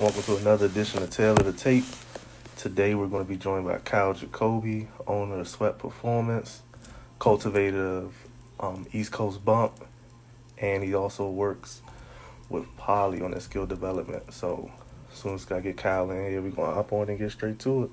Welcome to another edition of Tail of the Tape. Today we're going to be joined by Kyle Jakobe, owner of Sweat Performance, cultivator of East Coast Bump, and he also works with Polly on his skill development. So as soon as I get Kyle in here, we're going to hop on and get straight to it.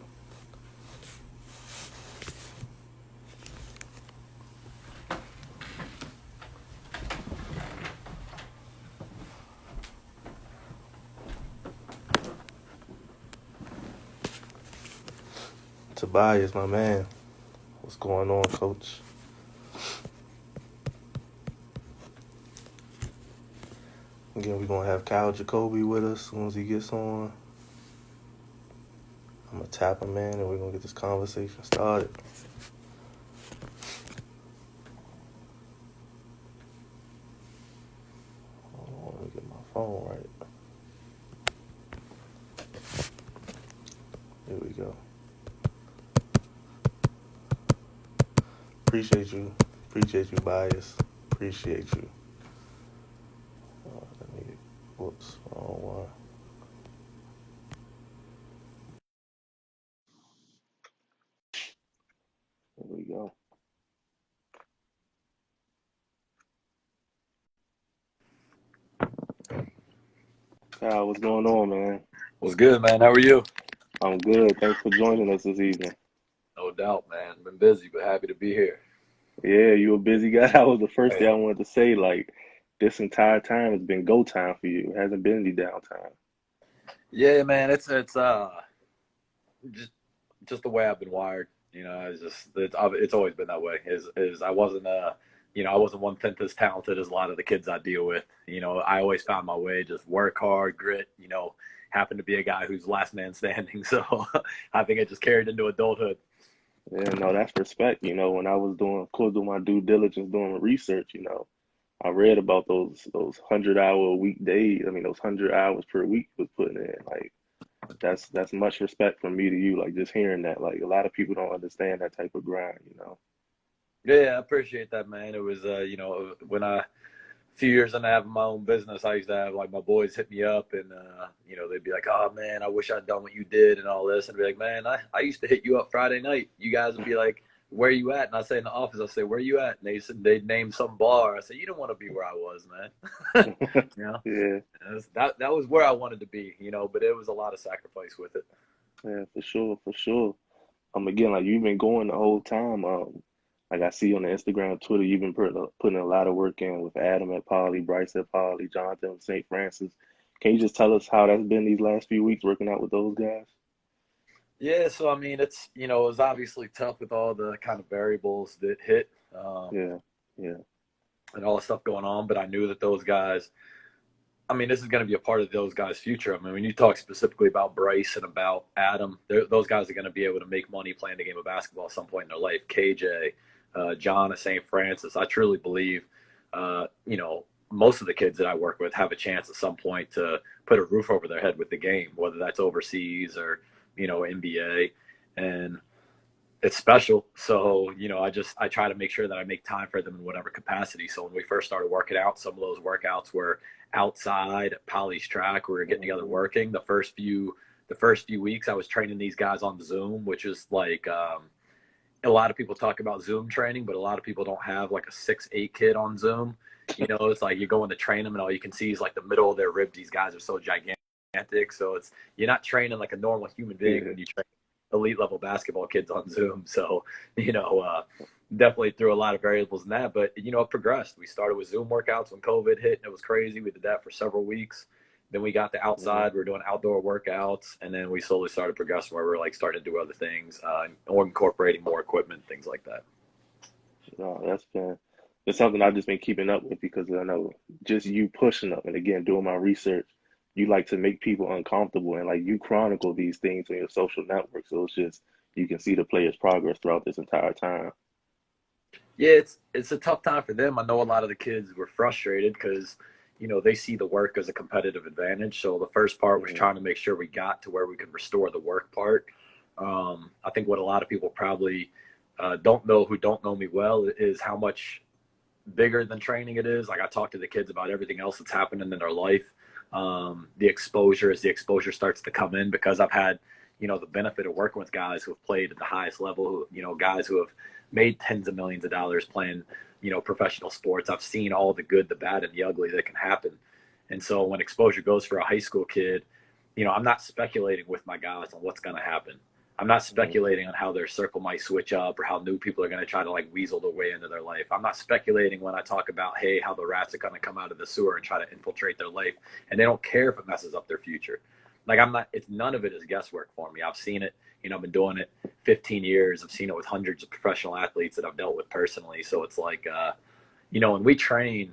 Tobias, my man, what's going on, Coach? Again, we're going to have Kyle Jakobe with us as soon as he gets on. I'm going to tap him in and we're going to get this conversation started. Let me get my phone right. Here we go. Appreciate you, Bias. Appreciate you. Whoops, wrong one. Here we go. Kyle, what's going on, man? What's good, man? How are you? I'm good. Thanks for joining us this evening. No doubt, man. Been busy, but happy to be here. Yeah, you a busy guy. That was the first thing Man. I wanted to say. Like, this entire time has been go time for you. It hasn't been any downtime. Yeah, man. It's just the way I've been wired. It's always been that way. Is I wasn't I wasn't one tenth as talented as a lot of the kids I deal with. I always found my way, just work hard, grit. Happened to be a guy who's last man standing, so I think it just carried into adulthood. Yeah, no, that's respect. When I was of course, doing my due diligence, doing my research, I read about those 100-hour a week days. I mean, those 100 hours per week was putting in. Like, that's much respect from me to you. Like, just hearing that. Like, a lot of people don't understand that type of grind. Yeah, I appreciate that, man. It was when I few years into having my own business, I used to have like my boys hit me up and they'd be like, "Oh man, I wish I'd done what you did and all this." And I'd be like, "Man, I used to hit you up Friday night. You guys would be like, 'Where you at?' And I say in the office, I say, 'Where you at?' And they said they'd name some bar. I said, 'You don't want to be where I was, man.'" you know, Yeah, that was where I wanted to be, but it was a lot of sacrifice with it. yeah, for sure, for sure. Again, like you've been going the whole time. Like I see on the Instagram, Twitter, you've been putting a lot of work in with Adam at Poly, Bryce at Poly, Jonathan at St. Francis. Can you just tell us how that's been these last few weeks working out with those guys? Yeah, so I mean, it was obviously tough with all the kind of variables that hit. Yeah, yeah, And all the stuff going on, but I knew that those guys, I mean, this is going to be a part of those guys' future. I mean, when you talk specifically about Bryce and about Adam, those guys are going to be able to make money playing the game of basketball at some point in their life. KJ, John at St. Francis, I truly believe, most of the kids that I work with have a chance at some point to put a roof over their head with the game, whether that's overseas or, NBA. And it's special. So, I try to make sure that I make time for them in whatever capacity. So when we first started working out, some of those workouts were outside at Polly's track. We were getting together hmm working. The first few weeks I was training these guys on Zoom, which is like a lot of people talk about Zoom training, but a lot of people don't have like a 6'8" kid on Zoom. It's like you go in to train them and all you can see is like the middle of their ribs. These guys are so gigantic. So you're not training like a normal human being yeah, when you train elite level basketball kids on Zoom. So, definitely threw a lot of variables in that, but it progressed. We started with Zoom workouts when COVID hit and it was crazy. We did that for several weeks. Then we got to yeah. outside. We are doing outdoor workouts, and then we slowly started progressing where we're like starting to do other things, or incorporating more equipment, things like that. No, it's something I've just been keeping up with because I know just you pushing up and again doing my research, you like to make people uncomfortable and like you chronicle these things on your social network. So it's just you can see the player's progress throughout this entire time. Yeah, it's a tough time for them. I know a lot of the kids were frustrated because they see the work as a competitive advantage. So the first part was hmm trying to make sure we got to where we could restore the work part. I think what a lot of people probably don't know who don't know me well is how much bigger than training it is. Like I talk to the kids about everything else that's happening in their life. the exposure, as the exposure starts to come in, because I've had, the benefit of working with guys who have played at the highest level, guys who have made tens of millions of dollars playing, professional sports. I've seen all the good, the bad, and the ugly that can happen. And so when exposure goes for a high school kid, I'm not speculating with my guys on what's going to happen. I'm not speculating on how their circle might switch up or how new people are going to try to like weasel their way into their life. I'm not speculating when I talk about, hey, how the rats are going to come out of the sewer and try to infiltrate their life. And they don't care if it messes up their future. Like none of it is guesswork for me. I've seen it, I've been doing it 15 years. I've seen it with hundreds of professional athletes that I've dealt with personally. So it's like, when we train,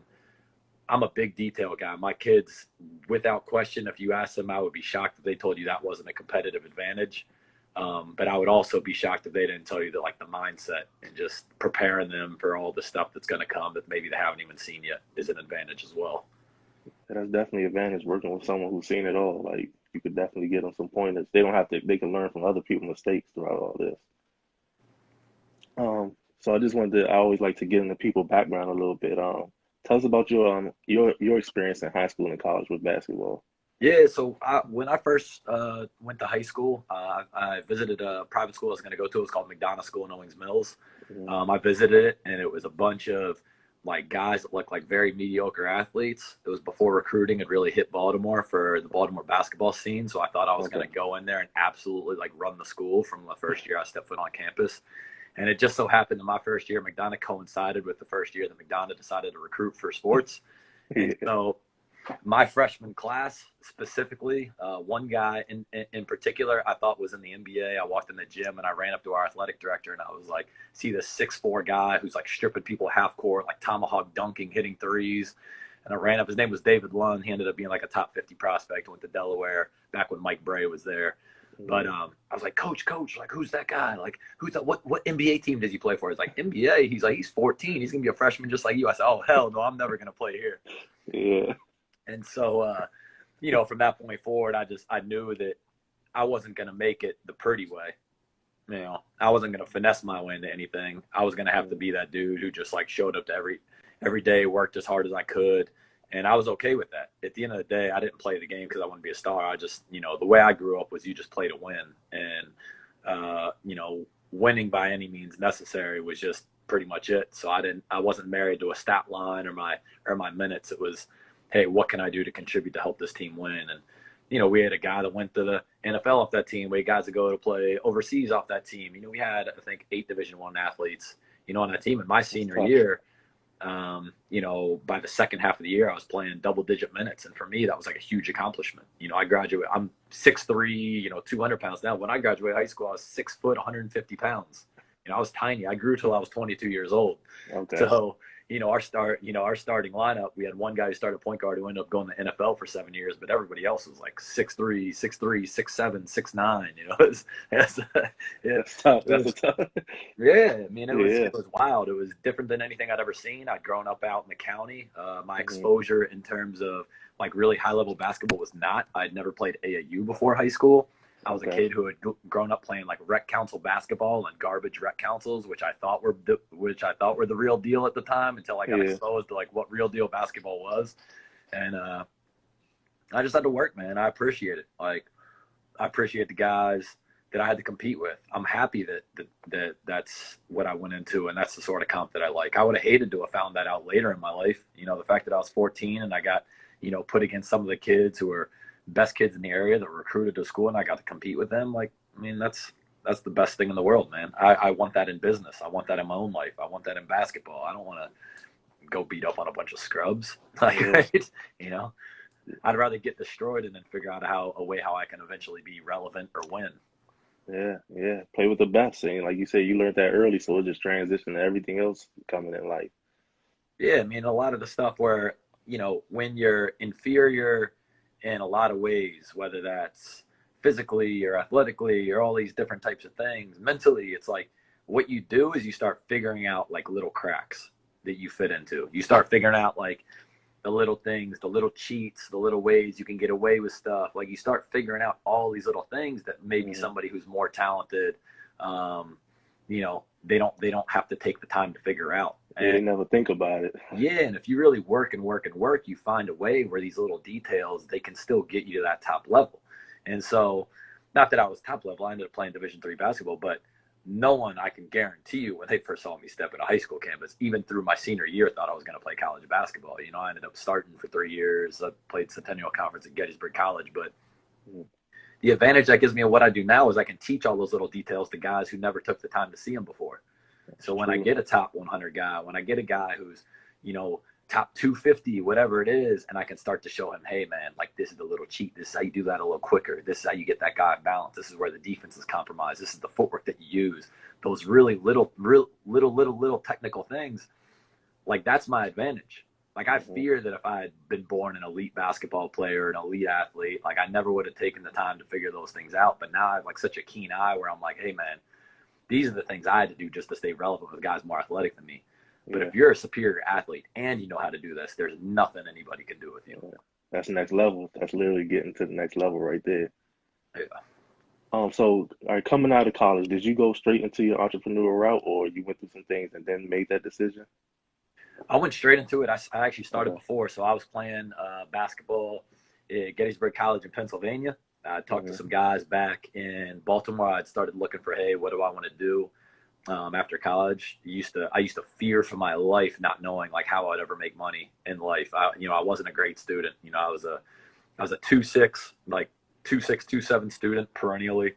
I'm a big detail guy. My kids, without question, if you ask them, I would be shocked if they told you that wasn't a competitive advantage. But I would also be shocked if they didn't tell you that like the mindset and just preparing them for all the stuff that's going to come that maybe they haven't even seen yet is an advantage as well. That's definitely an advantage working with someone who's seen it all. Like you could definitely get them some pointers. They don't have to. They can learn from other people's mistakes throughout all this. So I just wanted to. I always like to get into people background a little bit. Tell us about your experience in high school and college with basketball. Yeah, so when I first went to high school, I visited a private school I was going to go to. It was called McDonough School in Owings Mills. I visited it, and it was a bunch of like guys that looked like very mediocre athletes. It was before recruiting had really hit Baltimore for the Baltimore basketball scene, so I thought I was going to go in there and absolutely like run the school from the first year I stepped foot on campus. And it just so happened that my first year, McDonough coincided with the first year that McDonough decided to recruit for sports. And so my freshman class specifically, one guy in particular I thought was in the NBA. I walked in the gym and I ran up to our athletic director and I was like, see this 6'4" guy who's like stripping people half court, like tomahawk dunking, hitting threes. And I ran up. His name was David Lund. He ended up being like a top 50 prospect, went to Delaware back when Mike Bray was there. But I was like, coach, like, who's that guy? Like, who's that? What NBA team does he play for? He's like, NBA. He's like, he's 14. He's going to be a freshman just like you. I said, oh, hell no, I'm never going to play here. Yeah. And so, from that point forward, I knew that I wasn't going to make it the pretty way. I wasn't going to finesse my way into anything. I was going to have to be that dude who just like showed up to every day, worked as hard as I could. And I was okay with that. At the end of the day, I didn't play the game because I wanted to be a star. I just, the way I grew up was you just play to win. And, winning by any means necessary was just pretty much it. So I wasn't married to a stat line or my minutes. It was, hey, what can I do to contribute to help this team win? And, we had a guy that went to the NFL off that team. We had guys that go to play overseas off that team. We had, I think, 8 Division I athletes, on that team. In my senior year, by the second half of the year, I was playing double-digit minutes. And for me, that was like a huge accomplishment. I graduated. I'm 6'3", 200 pounds now. When I graduated high school, I was 6 foot, 150 pounds. I was tiny. I grew till I was 22 years old. Okay. So, our starting lineup, we had one guy who started point guard who ended up going to the NFL for 7 years, but everybody else was like 6'3", 6'7", 6'9". It's tough. That's tough. Yeah, it was wild. It was different than anything I'd ever seen. I'd grown up out in the county. My exposure in terms of like really high level basketball was not. I'd never played AAU before high school. I was a kid who had grown up playing like rec council basketball and garbage rec councils, which I thought were the real deal at the time until I got exposed to like what real deal basketball was. And I just had to work, man. I appreciate it. Like, I appreciate the guys that I had to compete with. I'm happy that that's what I went into, and that's the sort of comp that I like. I would have hated to have found that out later in my life. The fact that I was 14 and I got, put against some of the kids who were best kids in the area that were recruited to school, and I got to compete with them. Like, that's the best thing in the world, man. I want that in business. I want that in my own life. I want that in basketball. I don't want to go beat up on a bunch of scrubs. Like, right? I'd rather get destroyed and then figure out a way how I can eventually be relevant or win. Yeah. Play with the best. And like you said, you learned that early, so it just transitioned to everything else coming in life. Yeah, a lot of the stuff where, when you're inferior in a lot of ways, whether that's physically or athletically or all these different types of things, mentally, it's like what you do is you start figuring out like little cracks that you fit into. You start figuring out like the little things, the little cheats, the little ways you can get away with stuff. Like you start figuring out all these little things that maybe somebody who's more talented, they don't have to take the time to figure out. Yeah, And they never think about it. yeah, and if you really work and work and work, you find a way where these little details, they can still get you to that top level. And so, not that I was top level, I ended up playing Division III basketball, but no one, I can guarantee you, when they first saw me step into high school campus, even through my senior year, thought I was going to play college basketball. You know, I ended up starting for 3 years. I played Centennial Conference at Gettysburg College, but the advantage that gives me in what I do now is I can teach all those little details to guys who never took the time to see them before. So when I get a top 100 guy, when I get a guy who's, you know, top 250, whatever it is, and I can start to show him, hey, man, like this is the little cheat. This is how you do that a little quicker. This is how you get that guy balanced. This is where the defense is compromised. This is the footwork that you use. Those really little technical things, like that's my advantage. Like I fear that if I had been born an elite basketball player, an elite athlete, like I never would have taken the time to figure those things out. But now I have like such a keen eye where I'm like, hey, man, these are the things I had to do just to stay relevant with guys more athletic than me. But if you're a superior athlete and you know how to do this, there's nothing anybody can do with you. That's the next level. That's literally getting to the next level right there. Yeah. So, all right, coming out of college, did you go straight into your entrepreneurial route, or you went through some things and then made that decision? I went straight into it. I actually started Okay. before. So I was playing basketball at Gettysburg College in Pennsylvania. I talked to Hmm. some guys back in Baltimore. I'd started looking for, hey, what do I want to do after college? I used to fear for my life, not knowing like how I'd ever make money in life. I wasn't a great student. I was a 2.6, like 2.6, 2.7 student perennially.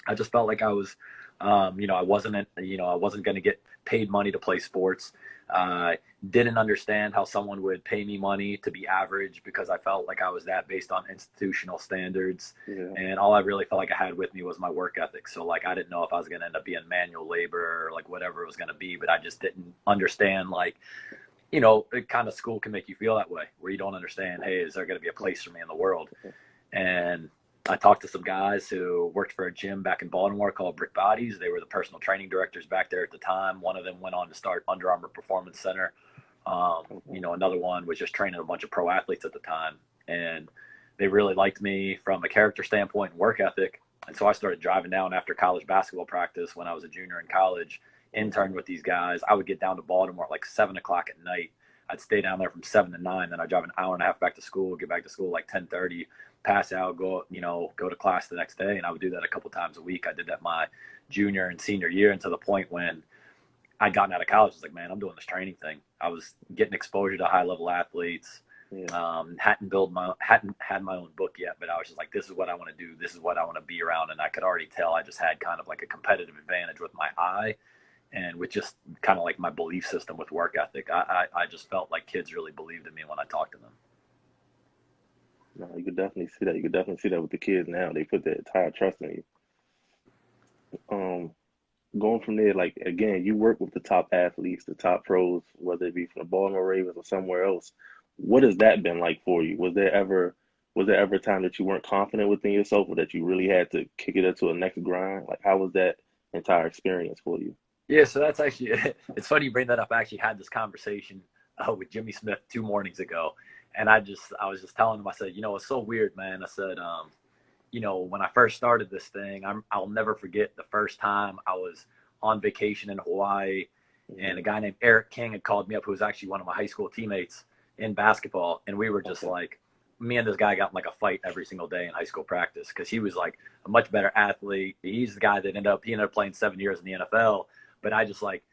I just felt like I was, I wasn't going to get paid money to play sports. Uh, didn't understand how someone would pay me money to be average because I felt like I was that based on institutional standards. Yeah. And all I really felt like I had with me was my work ethic. So like, I didn't know if I was going to end up being manual labor or like whatever it was going to be, but I just didn't understand like, the kind of school can make you feel that way where you don't understand, hey, is there going to be a place for me in the world? And I talked to some guys who worked for a gym back in Baltimore called Brick Bodies. They were the personal training directors back there at the time. One of them went on to start Under Armour Performance Center. Another one was just training a bunch of pro athletes at the time. And they really liked me from a character standpoint and work ethic. And so I started driving down after college basketball practice when I was a junior in college, interned with these guys. I would get down to Baltimore at like 7 o'clock at night. I'd stay down there from 7 to 9. Then I'd drive an hour and a half back to school, get back to school like 10:30, pass out, go to class the next day. And I would do that a couple times a week. I did that my junior and senior year, and to the point when I'd gotten out of college, I was like, man, I'm doing this training thing. I was getting exposure to high level athletes. Yeah. Hadn't had my own book yet, but I was just like, this is what I want to do. This is what I want to be around. And I could already tell I just had kind of like a competitive advantage with my eye and with just kind of like my belief system with work ethic. I just felt like kids really believed in me when I talked to them. No, you could definitely see that. You could definitely see that with the kids now. They put their entire trust in you. Going from there, like again, you work with the top athletes, the top pros, whether it be from the Baltimore Ravens or somewhere else. What has that been like for you? Was there ever a time that you weren't confident within yourself, or that you really had to kick it up to a next grind? Like, how was that entire experience for you? Yeah, so that's actually it's funny you bring that up. I actually had this conversation with Jimmy Smith 2 mornings ago, and I was just telling him, I said, it's so weird, man. I said, when I first started this thing, I'll never forget the first time I was on vacation in Hawaii, and a Hmm. guy named Eric King had called me up, who was actually one of my high school teammates in basketball, and we were just Okay. like, me and this guy got in like a fight every single day in high school practice because he was like a much better athlete. He's the guy that ended up playing 7 years in the NFL, but I just like,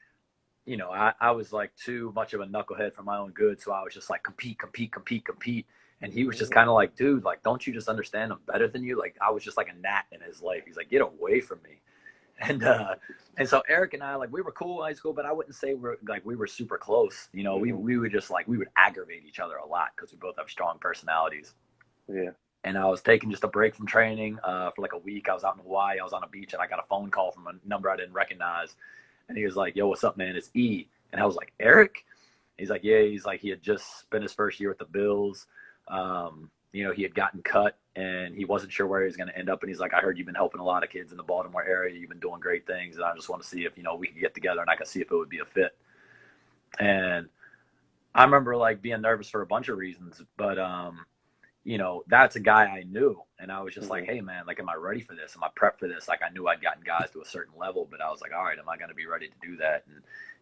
I was like too much of a knucklehead for my own good. So I was just like, compete, compete, compete, compete. And he was just kind of like, dude, like, don't you just understand I'm better than you? Like, I was just like a gnat in his life. He's like, get away from me. And so Eric and I, like, we were cool in high school, but I wouldn't say we were super close. Hmm. We would just like, we would aggravate each other a lot because we both have strong personalities. Yeah. And I was taking just a break from training for like a week. I was out in Hawaii. I was on a beach, and I got a phone call from a number I didn't recognize. And he was like, yo, what's up, man? It's E. And I was like, Eric? He's like, yeah. He's like, he had just spent his first year with the Bills. He had gotten cut, and he wasn't sure where he was going to end up. And he's like, I heard you've been helping a lot of kids in the Baltimore area. You've been doing great things. And I just want to see if, we could get together and I could see if it would be a fit. And I remember like being nervous for a bunch of reasons, but that's a guy I knew. And I was just like, Hmm. hey, man, like, am I ready for this? Am I prepped for this? Like, I knew I'd gotten guys to a certain level, but I was like, all right, am I going to be ready to do that?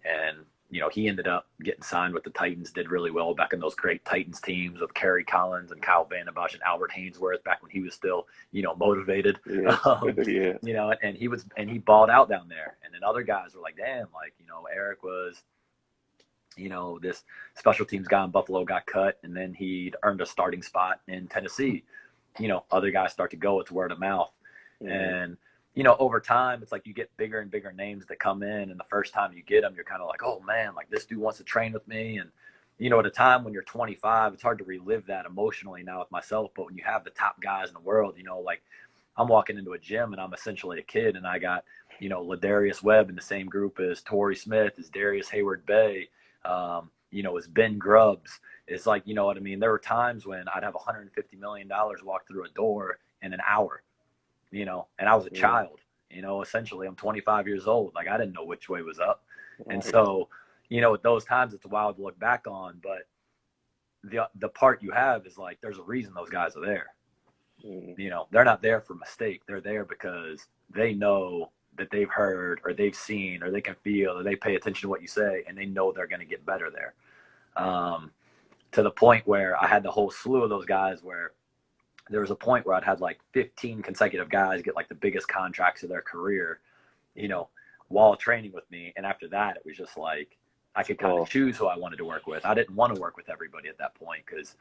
And he ended up getting signed with the Titans, did really well back in those great Titans teams with Kerry Collins and Kyle Van Bosch and Albert Haynesworth back when he was still, motivated. Yeah. Yeah. And he balled out down there. And then other guys were like, damn, like, Eric was, this special teams guy in Buffalo got cut, and then he'd earned a starting spot in Tennessee. Other guys start to go. It's word of mouth. Mm-hmm. And, over time, it's like you get bigger and bigger names that come in, and the first time you get them, you're kind of like, oh, man, like this dude wants to train with me. And, at a time when you're 25, it's hard to relive that emotionally now with myself. But when you have the top guys in the world, like I'm walking into a gym and I'm essentially a kid, and I got, Ladarius Webb in the same group as Torrey Smith, as Darius Hayward-Bay, as Ben Grubbs. It's like, what I mean? There were times when I'd have $150 million walk through a door in an hour, and I was a child, essentially I'm 25 years old. Like I didn't know which way was up. And so, at those times it's wild to look back on, but the part you have is like, there's a reason those guys are there. They're not there for mistake. They're there because they know that they've heard or they've seen or they can feel or they pay attention to what you say, and they know they're going to get better there. To the point where I had the whole slew of those guys where there was a point where I'd had like 15 consecutive guys get like the biggest contracts of their career, while training with me. And after that, it was just like, I could kind of choose who I wanted to work with. I didn't want to work with everybody at that point because,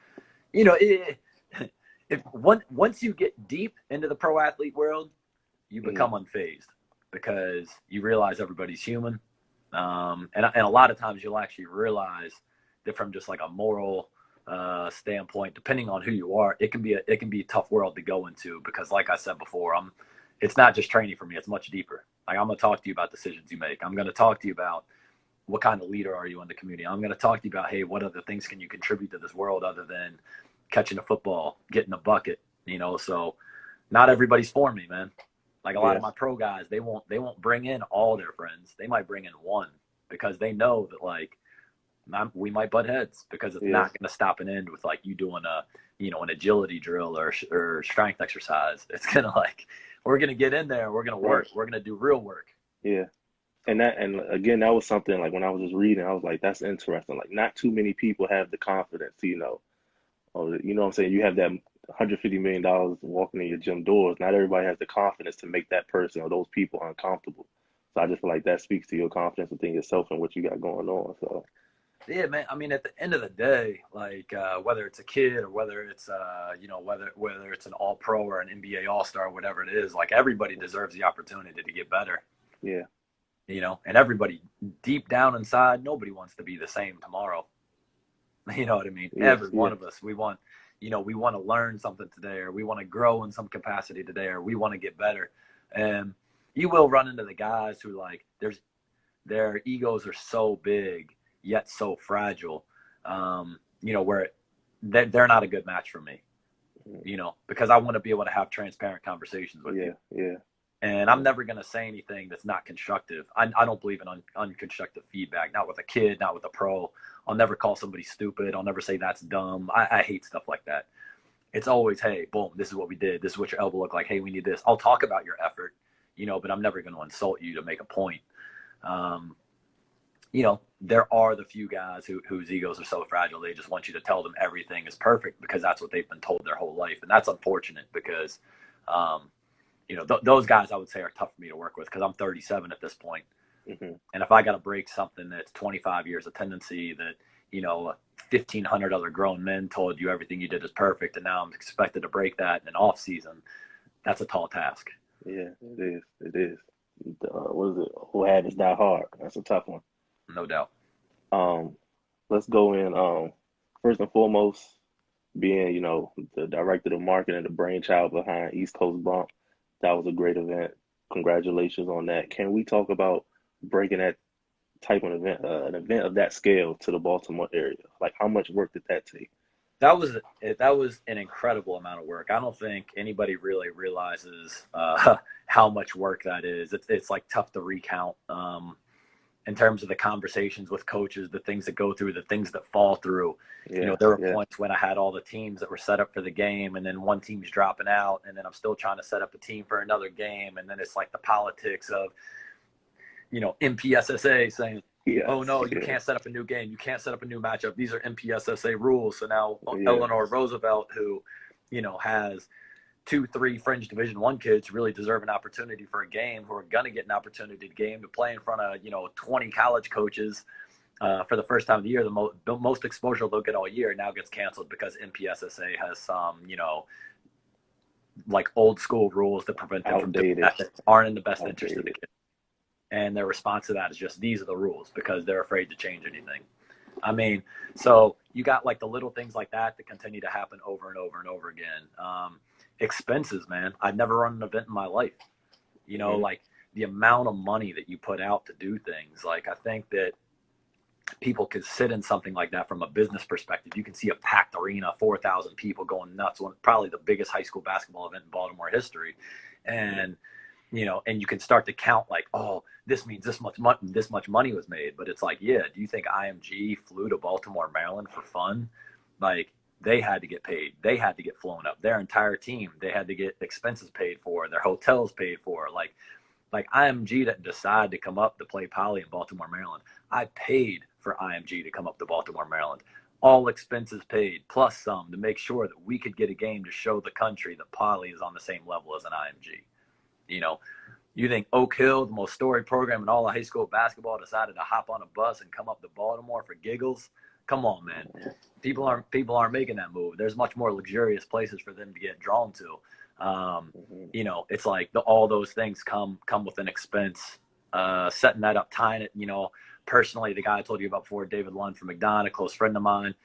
once you get deep into the pro athlete world, you become unfazed because you realize everybody's human. And a lot of times you'll actually realize that from just like a moral standpoint, depending on who you are, it can be a tough world to go into because, like I said before, it's not just training for me. It's much deeper. Like I'm going to talk to you about decisions you make. I'm going to talk to you about what kind of leader are you in the community. I'm going to talk to you about, hey, what other things can you contribute to this world other than catching a football, getting a bucket, so not everybody's for me, man. Like a lot of my pro guys, they won't bring in all their friends. They might bring in one because they know that like we might butt heads because it's not going to stop and end with like you doing an agility drill or strength exercise. It's going to like, we're going to get in there. We're going to work. We're going to do real work. Yeah. And again, that was something like when I was just reading, I was like, that's interesting. Like not too many people have the confidence, or, what I'm saying? You have that $150 million walking in your gym doors. Not everybody has the confidence to make that person or those people uncomfortable. So I just feel like that speaks to your confidence within yourself and what you got going on. So yeah, man. I mean, at the end of the day, like whether it's a kid or whether it's whether it's an all pro or an NBA all-star or whatever it is, like everybody deserves the opportunity to get better. Yeah. And everybody deep down inside, nobody wants to be the same tomorrow. You know what I mean? Every one of us, we want to learn something today, or we want to grow in some capacity today, or we want to get better. And you will run into the guys who like their egos are so big yet so fragile, where they're not a good match for me, because I want to be able to have transparent conversations with you. Yeah. And I'm never going to say anything that's not constructive. I don't believe in unconstructive feedback, not with a kid, not with a pro. I'll never call somebody stupid. I'll never say that's dumb. I hate stuff like that. It's always, hey, boom, this is what we did. This is what your elbow looked like. Hey, we need this. I'll talk about your effort, but I'm never going to insult you to make a point. There are the few guys whose egos are so fragile, they just want you to tell them everything is perfect because that's what they've been told their whole life. And that's unfortunate because, those guys I would say are tough for me to work with because I'm 37 at this point. Mm-hmm. And if I got to break something that's 25 years of tendency that, 1,500 other grown men told you everything you did is perfect, and now I'm expected to break that in an off season, that's a tall task. Yeah, it is. It is. What is it? Who had is die hard. That's a tough one. No doubt. Let's go in. First and foremost, being, the director of marketing and the brainchild behind East Coast Bump. That was a great event. Congratulations on that. Can we talk about breaking that type of event, an event of that scale, to the Baltimore area? Like, how much work did that take? That was an incredible amount of work. I don't think anybody really realizes how much work that is. It's like tough to recount in terms of the conversations with coaches, the things that go through, the things that fall through. There were points when I had all the teams that were set up for the game, and then one team's dropping out, and then I'm still trying to set up a team for another game, and then it's like the politics of, MPSSA saying, Yes. Oh no, you Yeah. can't set up a new game. You can't set up a new matchup. These are MPSSA rules. So now Yeah. Eleanor Roosevelt, who, has 2, 3 fringe Division I kids who really deserve an opportunity for a game, who are gonna get an opportunity to game to play in front of 20 college coaches for the first time of the year. The most exposure they'll get all year now gets canceled because MPSSA has some like old school rules that prevent them from doing Outdated. that aren't in the best interest of the Outdated. kid. And their response to that is just, these are the rules, because they're afraid to change anything. I mean, so you got like the little things like that continue to happen over and over and over again. Expenses, man. I've never run an event in my life. Like the amount of money that you put out to do things. Like, I think that people could sit in something like that from a business perspective. You can see a packed arena, 4,000 people going nuts, probably the biggest high school basketball event in Baltimore history. And and you can start to count like, oh, this means this much money was made. But it's like, yeah, do you think IMG flew to Baltimore, Maryland for fun? Like, they had to get paid. They had to get flown up. Their entire team, they had to get expenses paid for, their hotels paid for. Like IMG didn't decide to come up to play Poly in Baltimore, Maryland. I paid for IMG to come up to Baltimore, Maryland. All expenses paid, plus some, to make sure that we could get a game to show the country that Poly is on the same level as an IMG. You think Oak Hill, the most storied program in all of high school basketball, decided to hop on a bus and come up to Baltimore for giggles? Come on, man. People aren't making that move. There's much more luxurious places for them to get drawn to. It's like all those things come with an expense. Setting that up, tying it. Personally, the guy I told you about before, David Lund from McDonough, a close friend of mine,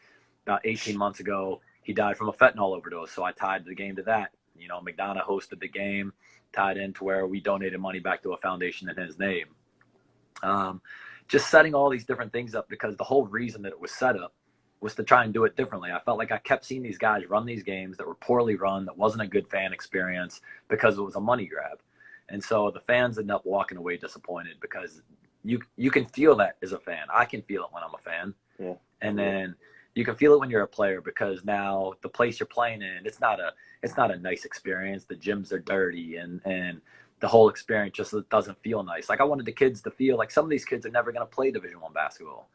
about 18 months ago, he died from a fentanyl overdose. So I tied the game to that. McDonough hosted the game, tied into where we donated money back to a foundation in his name. Just setting all these different things up, because the whole reason that it was set up was to try and do it differently. I felt like I kept seeing these guys run these games that were poorly run, that wasn't a good fan experience, because it was a money grab. And so the fans ended up walking away disappointed, because you can feel that as a fan. I can feel it when I'm a fan. Yeah. And then you can feel it when you're a player, because now the place you're playing in, it's not a nice experience. The gyms are dirty, and the whole experience just doesn't feel nice. Like, I wanted the kids to feel like some of these kids are never going to play Division I basketball.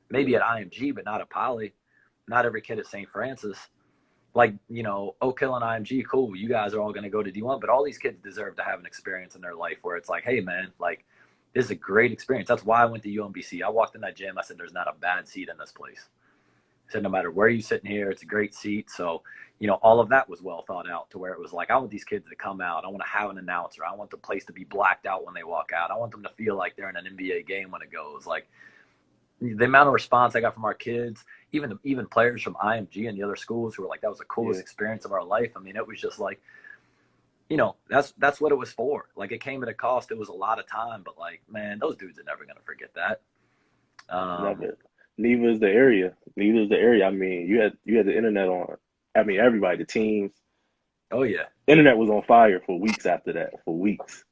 Maybe at IMG, but not at Poly. Not every kid at St. Francis. Like, Oak Hill and IMG, cool. You guys are all going to go to D1, but all these kids deserve to have an experience in their life where it's like, hey, man, like, this is a great experience. That's why I went to UMBC. I walked in that gym. I said, there's not a bad seat in this place. I said, no matter where you sit in here, it's a great seat. So, all of that was well thought out, to where it was like, I want these kids to come out. I want to have an announcer. I want the place to be blacked out when they walk out. I want them to feel like they're in an NBA game when it goes. Like, the amount of response I got from our kids, even players from IMG and the other schools who were like, that was the coolest experience of our life. I mean, it was just like, that's what it was for. Like, it came at a cost. It was a lot of time, but like, man, those dudes are never going to forget that. Never. Neither is the area. I mean, you had the internet on. I mean, everybody, the teams. Oh yeah. Internet was on fire for weeks after that. For weeks.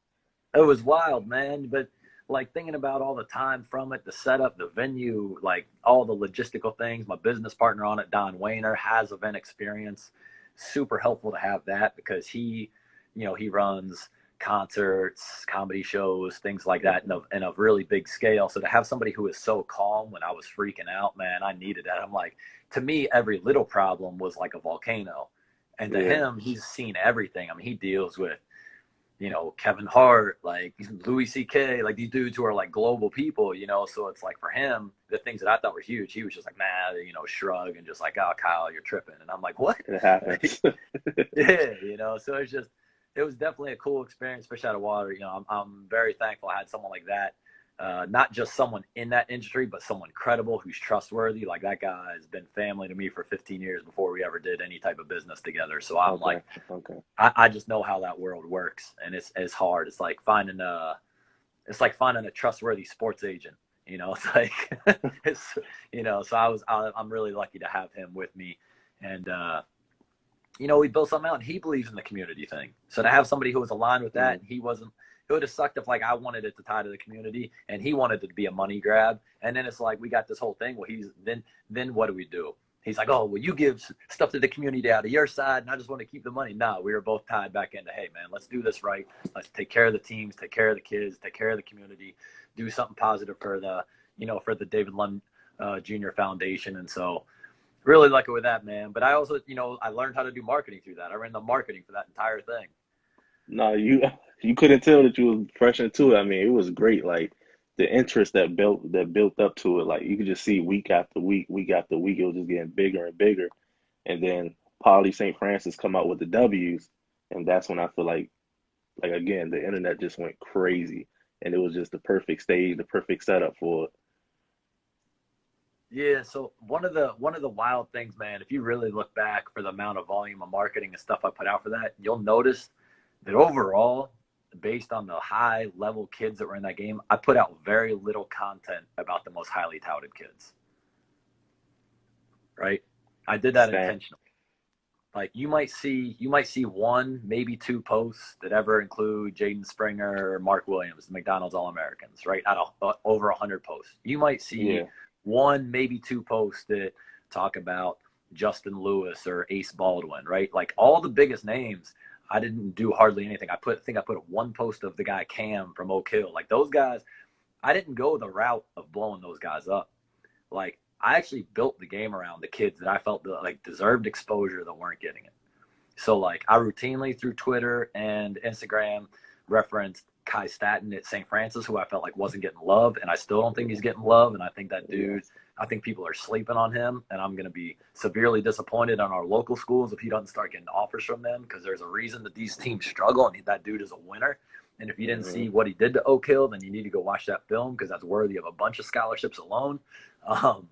It was wild, man. But like, thinking about all the time from it, the setup, the venue, like all the logistical things. My business partner on it, Don Wayner, has event experience. Super helpful to have that, because he runs concerts, comedy shows, things like that in a really big scale. So to have somebody who is so calm when I was freaking out, man, I needed that. I'm like, to me, every little problem was like a volcano. And to him, he's seen everything. I mean, he deals with, Kevin Hart, like Louis C.K., like these dudes who are like global people, so it's like, for him, the things that I thought were huge, he was just like, nah, shrug, and just like, oh, Kyle, you're tripping. And I'm like, what? It happens. Yeah, so it was definitely a cool experience, fish out of water. I'm very thankful I had someone like that. Not just someone in that industry, but someone credible who's trustworthy. Like, that guy has been family to me for 15 years before we ever did any type of business together. So I'm I just know how that world works, and it's hard. It's like finding a trustworthy sports agent. It's like, so I'm really lucky to have him with me, and we built something out, and he believes in the community thing. So to have somebody who was aligned with that, and it would have sucked if like I wanted it to tie to the community and he wanted it to be a money grab. And then it's like, we got this whole thing. Well, then what do we do? He's like, oh, well, you give stuff to the community out of your side, and I just want to keep the money. No, we were both tied back into, hey, man, let's do this right. Let's take care of the teams, take care of the kids, take care of the community, do something positive for the for the David Lund Jr. Foundation. And so really lucky with that, man. But I also, I learned how to do marketing through that. I ran the marketing for that entire thing. No, you couldn't tell that you was fresh into it. I mean, it was great. Like the interest that built up to it. Like you could just see week after week, week after week, it was just getting bigger and bigger. And then Polly St. Francis come out with the W's, and that's when I feel like again, the internet just went crazy, and it was just the perfect stage, the perfect setup for it. Yeah, so one of the wild things, man, if you really look back for the amount of volume of marketing and stuff I put out for that, you'll notice that overall, based on the high level kids that were in that game, I put out very little content about the most highly touted kids. Right? I did that Stan, intentionally. Like you might see one, maybe two posts that ever include Jaden Springer or Mark Williams, the McDonald's All-Americans, right? Out of over 100 posts. You might see yeah, one, maybe two posts that talk about Justin Lewis or Ace Baldwin, right? Like all the biggest names, I didn't do hardly anything. I put one post of the guy Cam from Oak Hill. Like those guys, I didn't go the route of blowing those guys up. Like I actually built the game around the kids that I felt that, like deserved exposure that weren't getting it. So like I routinely through Twitter and Instagram referenced Kai Staten at St. Francis, who I felt like wasn't getting love, and I still don't think he's getting love. And I think that yeah, dude, I think people are sleeping on him, and I'm going to be severely disappointed on our local schools if he doesn't start getting offers from them, because there's a reason that these teams struggle, and that dude is a winner. And if you didn't hmm see what he did to Oak Hill, then you need to go watch that film because that's worthy of a bunch of scholarships alone. Um,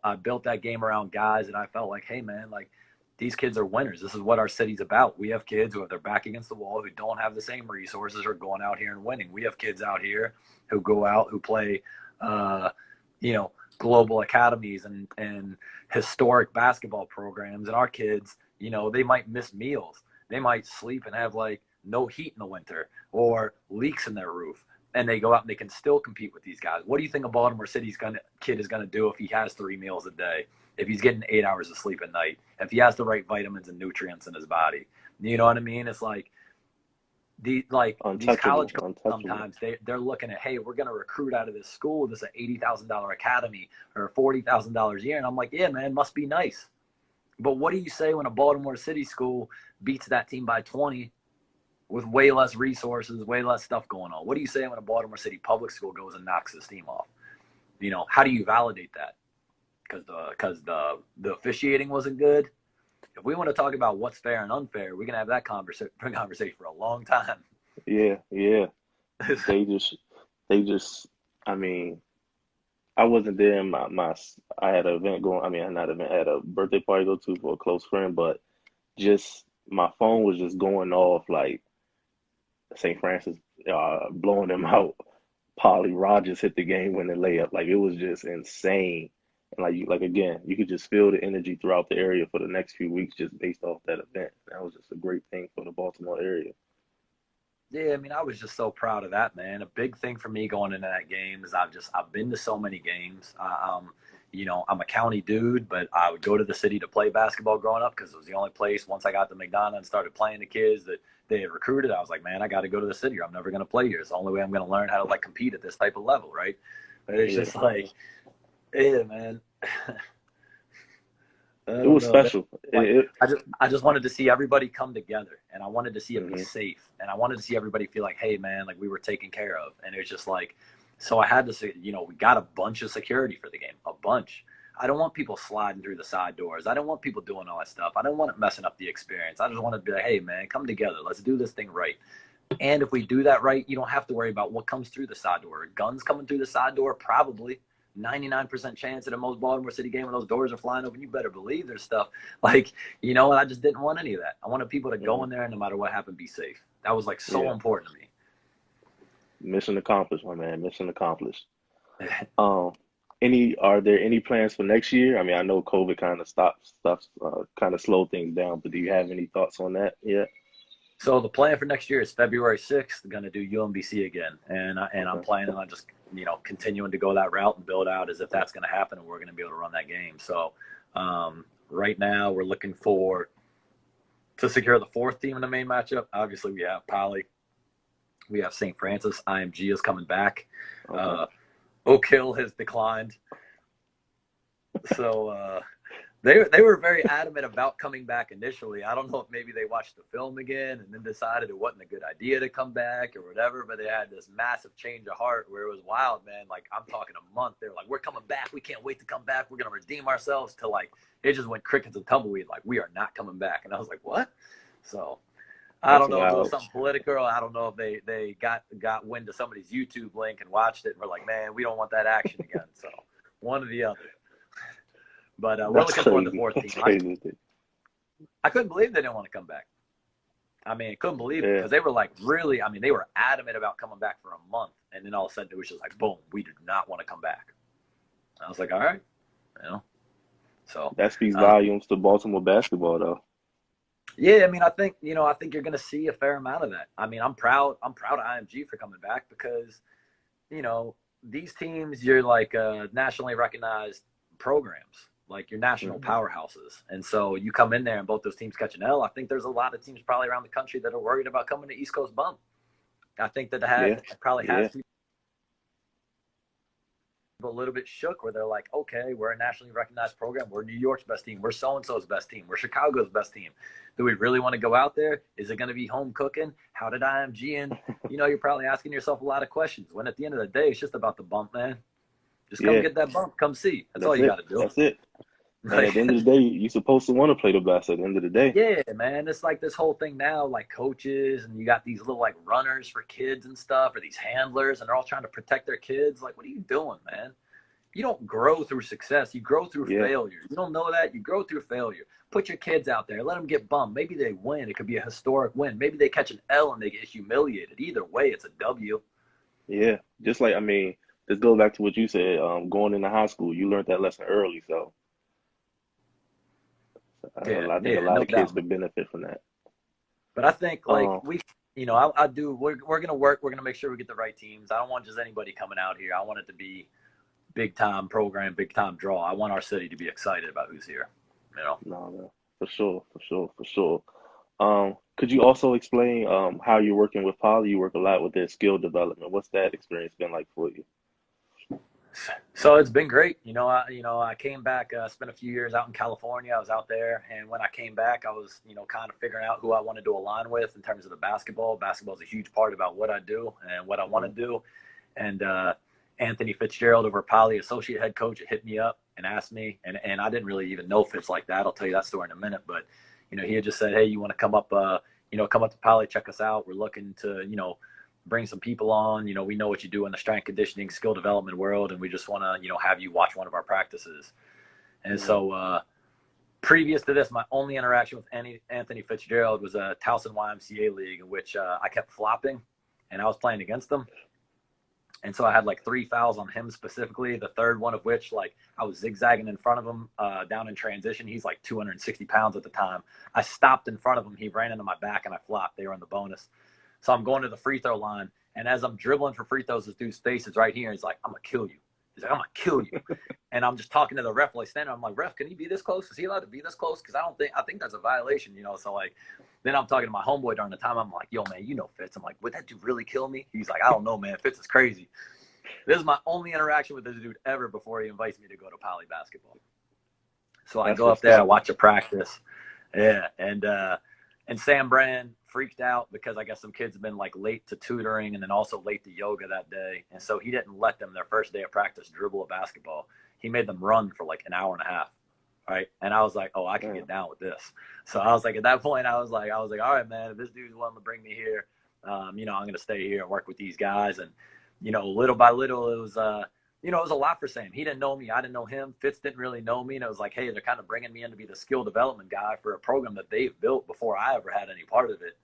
I built that game around guys, and I felt like, hey, man, like these kids are winners. This is what our city's about. We have kids who have their back against the wall, who don't have the same resources, are going out here and winning. We have kids out here who go out, who play, uh, global academies and historic basketball programs. And our kids, they might miss meals. They might sleep and have like no heat in the winter or leaks in their roof, and they go out and they can still compete with these guys. What do you think a Baltimore City's kid is gonna do if he has 3 meals a day, if he's getting 8 hours of sleep at night, if he has the right vitamins and nutrients in his body? You know what I mean? It's like these college untouchable, coaches untouchable. sometimes they're looking at, hey, we're gonna recruit out of this school, this is an $80,000 academy or $40,000 a year, and I'm like, yeah, man, must be nice. But what do you say when a Baltimore City school beats that team by 20 with way less resources, way less stuff going on? What do you say when a Baltimore City public school goes and knocks this team off? How do you validate that? Because the officiating wasn't good. If we want to talk about what's fair and unfair, we can have that conversation for a long time. Yeah, yeah. They just, they just. I mean, I wasn't there. I had an event going. I mean, not an event. I had a birthday party to go to for a close friend, but just my phone was just going off like St. Francis blowing them out. Polly Rogers hit the game winning layup. Like it was just insane. And like again, you could just feel the energy throughout the area for the next few weeks just based off that event. That was just a great thing for the Baltimore area. Yeah, I mean, I was just so proud of that, man. A big thing for me going into that game is I've been to so many games. I'm a county dude, but I would go to the city to play basketball growing up because it was the only place. Once I got to McDonough and started playing the kids that they had recruited, I was like, man, I got to go to the city or I'm never going to play here. It's the only way I'm going to learn how to like compete at this type of level, right? But it's Yeah, just like, yeah, man. I it don't was know, man. special. Like I just wanted to see everybody come together, and I wanted to see it be Hmm safe, and I wanted to see everybody feel like, hey, man, like we were taken care of. And it was just like, so I had to say, we got a bunch of security for the game, a bunch. I don't want people sliding through the side doors. I don't want people doing all that stuff. I don't want it messing up the experience. I just want to be like, hey, man, come together. Let's do this thing right. And if we do that right, you don't have to worry about what comes through the side door. Guns coming through the side door, probably. 99% chance at a most Baltimore City game when those doors are flying open, you better believe there's stuff. Like, and I just didn't want any of that. I wanted people to go hmm in there and no matter what happened, be safe. That was like so Yeah, important to mission accomplished, my man. Mission accomplished. me. Um, are there any plans for next year? I mean, I know COVID kind of kind of slowed things down, but do you have any thoughts on that yet? So the plan for next year is February 6th. Going to do UMBC again, and I'm Okay. planning on just continuing to go that route and build out as if that's going to happen, and we're going to be able to run that game. So right now we're looking to secure the fourth team in the main matchup. Obviously, we have Poly, we have St. Francis, IMG is coming back. Okay. Uh, Oak Hill has declined. So they were very adamant about coming back initially. I don't know if maybe they watched the film again and then decided it wasn't a good idea to come back or whatever, but they had this massive change of heart where it was wild, man. Like, I'm talking a month. They were like, we're coming back. We can't wait to come back. We're going to redeem ourselves, to like, it just went crickets and tumbleweed. Like, we are not coming back. And I was like, what? So I That's don't know if it was wild. something political. I don't know if they got wind of somebody's YouTube link and watched it and were like, man, we don't want that action again. So one or the other. But we're That's looking forward to the crazy. fourth That's team. crazy. I couldn't believe they didn't want to come back. I mean, couldn't believe it Yeah. because they were like really, I mean, they were adamant about coming back for a month. And then all of a sudden it was just like, boom, we do not want to come back. I was like, all right, you know. So, That speaks uh, volumes to Baltimore basketball, though. yeah, I mean, I think you're going to see a fair amount of that. I mean, I'm proud of IMG for coming back because, you know, these teams, you're like nationally recognized programs, like your national Hmm. powerhouses. And so you come in there and both those teams catch an L. I think there's a lot of teams probably around the country that are worried about coming to East Coast bump. I think that Yeah. it probably has Yeah. people a little bit shook where they're like, okay, we're a nationally recognized program. We're New York's best team. We're so-and-so's best team. We're Chicago's best team. Do we really want to go out there? Is it going to be home cooking? How did IMG? And, you know, you're probably asking yourself a lot of questions when at the end of the day, it's just about the bump, man. Just come Yeah. get that bump. Come see. That's all That's you it. got to do. That's it. And Like, at the end of the day, you're supposed to want to play the best at the end of the day. yeah, man. It's like this whole thing now, like coaches, and you got these little like runners for kids and stuff, or these handlers, and they're all trying to protect their kids. Like, what are you doing, man? You don't grow through success. You grow through Yeah. failure. You don't know that? You grow through failure. Put your kids out there. Let them get bummed. Maybe they win. It could be a historic win. Maybe they catch an L and they get humiliated. Either way, it's a W. Yeah. Just like, I mean, this goes back to what you said. Going into high school, you learned that lesson early. So Yeah, I think a yeah, lot no of kids doubt. could benefit from that. But I think like Um, I do. We're gonna work. We're gonna make sure we get the right teams. I don't want just anybody coming out here. I want it to be big time program, big time draw. I want our city to be excited about who's here. You know. no, no, for sure, for sure, for sure. Could you also explain how you're working with Poly? You work a lot with their skill development. What's that experience been like for you? So it's been great. I came back, spent a few years out in California. I was out there, and when I came back, I was, kind of figuring out who I wanted to align with in terms of the basketball. Basketball is a huge part about what I do and what I want to Hmm. do. And Anthony Fitzgerald, over Poly, associate head coach, hit me up and asked me, and I didn't really even know Fitz like that. I'll tell you that story in a minute. But he had just said, "Hey, you want to come up? Come up to Poly, check us out. We're looking to, bring some people on. We know what you do in the strength conditioning, skill development world, and we just want to, have you watch one of our practices." And Hmm. so, previous to this, my only interaction with Anthony Fitzgerald was a Towson YMCA league in which I kept flopping, and I was playing against him. And so I had like 3 fouls on him specifically. The third one of which, like, I was zigzagging in front of him down in transition. He's like 260 pounds at the time. I stopped in front of him. He ran into my back, and I flopped. They were in the bonus. So I'm going to the free throw line, and as I'm dribbling for free throws, this dude's face is right here. He's like, "I'm gonna kill you." He's like, "I'm gonna kill you." And I'm just talking to the ref, like standing there. I'm like, "Ref, can he be this close? Is he allowed to be this close? Because I think that's a violation, So like, then I'm talking to my homeboy during the time. I'm like, "Yo, man, Fitz." I'm like, "Would that dude really kill me?" He's like, "I don't know, man. Fitz is crazy." This is my only interaction with this dude ever before he invites me to go to Poly basketball. So I That's go up what's there, I up. watch a practice. Yeah, and Sam Brand freaked out because I guess some kids have been like late to tutoring and then also late to yoga that day, and so he didn't let them their first day of practice dribble a basketball. He made them run for like an hour and a half, right? And I was like, oh, I can Damn. get down with this. So I was like, at that point, I was like, all right, man, if this dude's willing to bring me here, I'm gonna stay here and work with these guys. And little by little, it was it was a lot for Sam. He didn't know me. I didn't know him. Fitz didn't really know me. And it was like, hey, they're kind of bringing me in to be the skill development guy for a program that they've built before I ever had any part of it.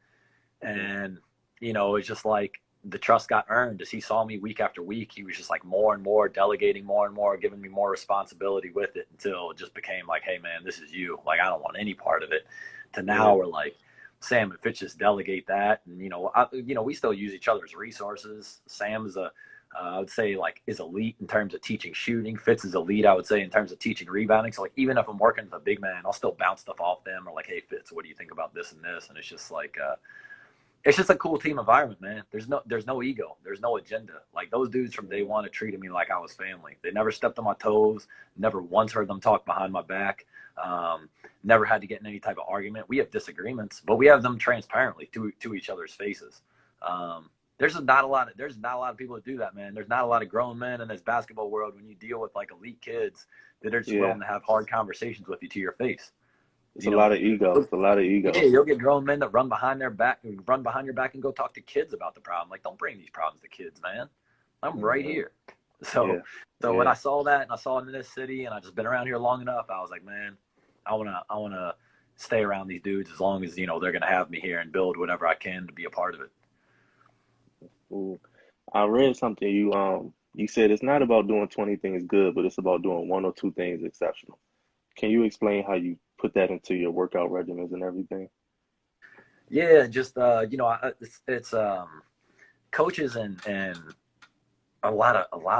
Hmm. And, it's just like the trust got earned as he saw me week after week. He was just like more and more delegating more and more, giving me more responsibility with it until it just became like, hey, man, this is you. Like, I don't want any part of it. To now Yeah. we're like, Sam and Fitz just delegate that. And, we still use each other's resources. Sam's I would say like is elite in terms of teaching shooting. Fitz is elite, I would say, in terms of teaching rebounding. So like even if I'm working with a big man, I'll still bounce stuff off them or like, hey Fitz, what do you think about this and this? And it's just like it's just a cool team environment, man. There's no ego. There's no agenda. Like those dudes from day one have treated me like I was family. They never stepped on my toes. Never once heard them talk behind my back. Never had to get in any type of argument. We have disagreements, but we have them transparently to each other's faces. There's not a lot of people that do that, man. There's not a lot of grown men in this basketball world when you deal with like elite kids that are just willing to have hard conversations with you to your face. It's a lot of ego. It's a lot of ego. Yeah, you'll get grown men that run behind your back and go talk to kids about the problem. Like, don't bring these problems to kids, man. I'm right here. So when I saw that and I saw it in this city and I just been around here long enough, I was like, man, I wanna stay around these dudes as long as they're gonna have me here and build whatever I can to be a part of it. Ooh. I read something you said it's not about doing 20 things good, but it's about doing one or two things exceptional. Can you explain how you put that into your workout regimens and everything? Yeah, just it's coaches and a lot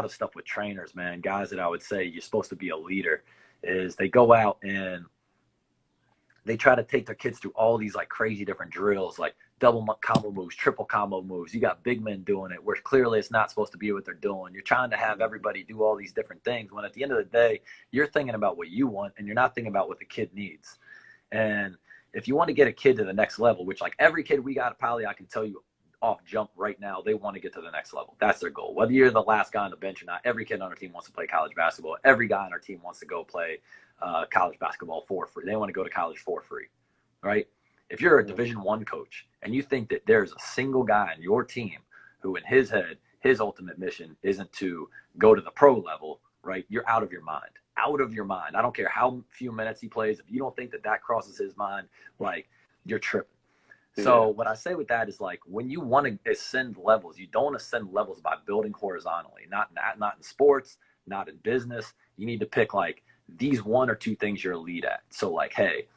of stuff with trainers, man. Guys that I would say you're supposed to be a leader is they go out and they try to take their kids through all these like crazy different drills, like double combo moves, triple combo moves. You got big men doing it where clearly it's not supposed to be what they're doing. You're trying to have everybody do all these different things when at the end of the day, you're thinking about what you want and you're not thinking about what the kid needs. And if you want to get a kid to the next level, which like every kid we got, probably I can tell you off jump right now, they want to get to the next level. That's their goal. Whether you're the last guy on the bench or not, every kid on our team wants to play college basketball. Every guy on our team wants to go play college basketball for free. They want to go to college for free, right? If you're a Division I coach and you think that there's a single guy on your team who in his head, his ultimate mission isn't to go to the pro level, right? You're out of your mind. Out of your mind. I don't care how few minutes he plays. If you don't think that crosses his mind, like you're tripping. So what I say with that is like when you want to ascend levels, you don't ascend levels by building horizontally. Not in sports, not in business. You need to pick like these one or two things you're elite at. So like, hey,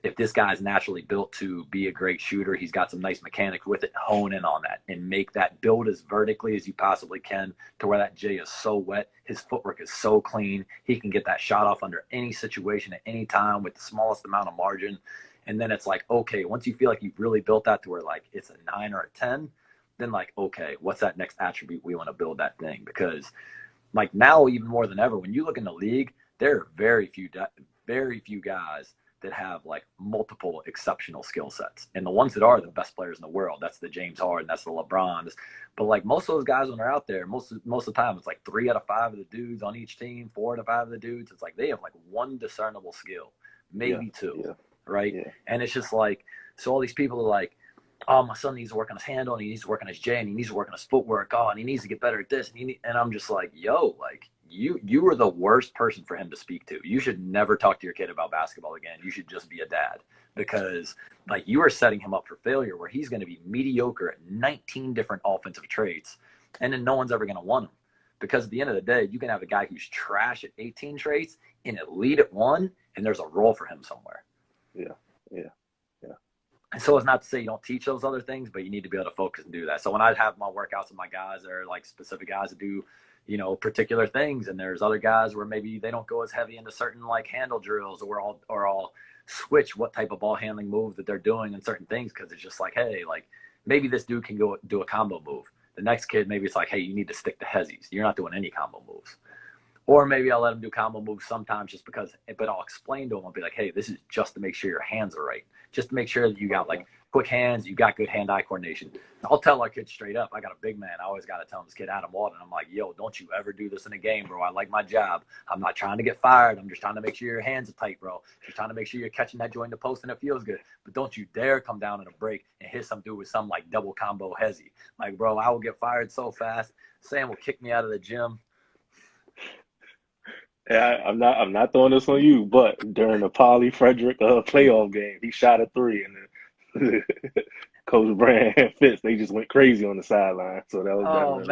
if this guy's naturally built to be a great shooter, he's got some nice mechanics with it, hone in on that and make that build as vertically as you possibly can to where that J is so wet, his footwork is so clean, he can get that shot off under any situation at any time with the smallest amount of margin. And then it's like, okay, once you feel like you've really built that to where like it's a 9 or a 10, then like, okay, what's that next attribute we want to build that thing? Because like now, even more than ever, when you look in the league, there are very few guys that have like multiple exceptional skill sets. And the ones that are the best players in the world, that's the James Harden, that's the LeBrons. But like most of those guys when they're out there, most of the time it's like 3 out of 5 of the dudes on each team, 4 out of 5 of the dudes. It's like they have like one discernible skill, maybe two, right? Yeah. And it's just like, so all these people are like, oh, my son needs to work on his handle and he needs to work on his J and he needs to work on his footwork. Oh, and he needs to get better at this. And I'm just like, yo, like, you are the worst person for him to speak to. You should never talk to your kid about basketball again. You should just be a dad because like you are setting him up for failure where he's going to be mediocre at 19 different offensive traits and then no one's ever going to want him because at the end of the day, you can have a guy who's trash at 18 traits and elite at 1 and there's a role for him somewhere. Yeah. And so it's not to say you don't teach those other things, but you need to be able to focus and do that. So when I have my workouts with my guys, there are like specific guys that do particular things. And there's other guys where maybe they don't go as heavy into certain like handle drills or I'll switch what type of ball handling move that they're doing in certain things. Cause it's just like, hey, like maybe this dude can go do a combo move. The next kid, maybe it's like, hey, you need to stick to hezzies. You're not doing any combo moves. Or maybe I'll let him do combo moves sometimes just because, but I'll explain to him, I'll be like, hey, this is just to make sure your hands are right. Just to make sure that you got like quick hands, you got good hand-eye coordination. I'll tell our kids straight up, I got a big man. I always got to tell this kid, Adam Walden, I'm like, yo, don't you ever do this in a game, bro. I like my job. I'm not trying to get fired. I'm just trying to make sure your hands are tight, bro. Just trying to make sure you're catching that joint in the post and it feels good. But don't you dare come down in a break and hit some dude with some like double combo hezzy. Like, bro, I will get fired so fast. Sam will kick me out of the gym. Yeah, I'm not throwing this on you, but during the Polly Frederick playoff game, he shot a 3 and then Coach Brand and Fitz, they just went crazy on the sideline. So that was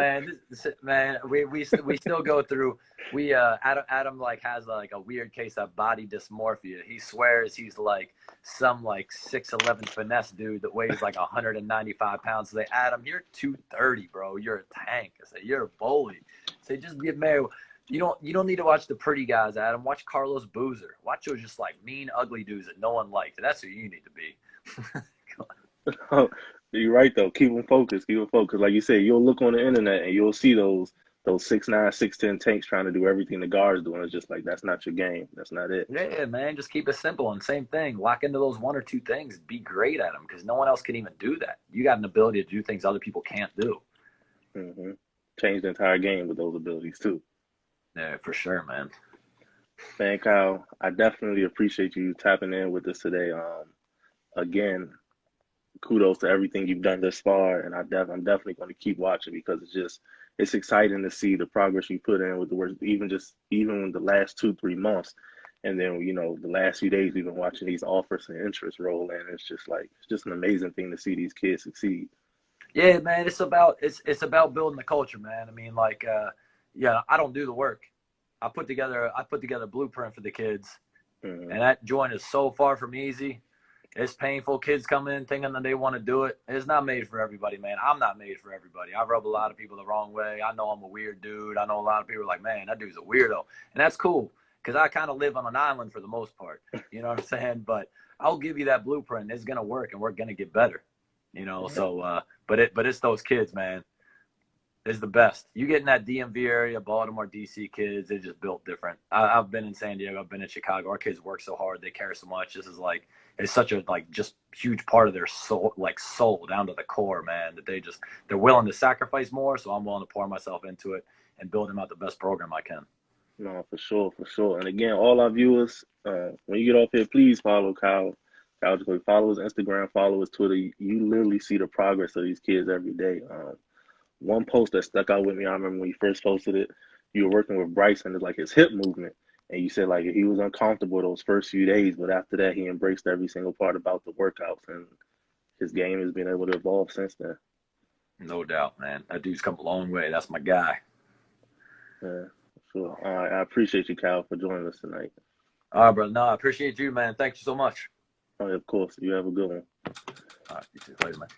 man, we still go through. We Adam like has like a weird case of body dysmorphia. He swears he's like some like 6'11" finesse dude that weighs like 195 pounds. So they Adam, you're 230, bro. You're a tank. I say you're a bully. So just get married. You don't need to watch the pretty guys, Adam. Watch Carlos Boozer. Watch those just like mean, ugly dudes that no one likes. That's who you need to be. You're right though. Keep them focused. Keep them focused. Like you said, you'll look on the internet and you'll see those 6'9", 6'10" tanks trying to do everything the guards doing. It's just like that's not your game. That's not it. So Yeah, man, just keep it simple. And same thing, lock into those one or two things. Be great at them because no one else can even do that. You got an ability to do things other people can't do. change the entire game with those abilities too. Yeah, for sure, man. Man, Kyle, I definitely appreciate you tapping in with us today. Again, kudos to everything you've done thus far, and I'm definitely going to keep watching because it's exciting to see the progress you put in with the work, even in the last 2-3 months, and then the last few days we've been watching these offers and interest roll in. It's just an amazing thing to see these kids succeed. Yeah, man, it's about building the culture, man. I mean, like, yeah, I don't do the work. I put together a blueprint for the kids, Mm-hmm. and that joint is so far from easy. It's painful. Kids come in thinking that they want to do it. It's not made for everybody, man. I'm not made for everybody. I rub a lot of people the wrong way. I know I'm a weird dude. I know a lot of people are like, man, that dude's a weirdo. And that's cool because I kind of live on an island for the most part. You know what I'm saying? But I'll give you that blueprint. It's going to work and we're going to get better. So, but it's those kids, man. Is the best. You get in that DMV area, Baltimore, DC kids, they just built different. I've been in San Diego, I've been in Chicago. Our kids work so hard, they care so much. This is like it's such a just huge part of their soul down to the core, man. That they're willing to sacrifice more. So I'm willing to pour myself into it and build them out the best program I can. No, for sure, for sure. And again, all our viewers, when you get off here, please follow Kyle. Kyle Jakobe. Follow his Instagram, follow his Twitter. You literally see the progress of these kids every day. One post that stuck out with me, I remember when you first posted it, you were working with Bryson, it's like his hip movement. And you said like he was uncomfortable those first few days, but after that he embraced every single part about the workouts and his game has been able to evolve since then. No doubt, man. That dude's come a long way. That's my guy. Yeah, sure. All right, I appreciate you, Kyle, for joining us tonight. All right, brother. No, I appreciate you, man. Thank you so much. Oh, of course. You have a good one. All right, you too. Later, man.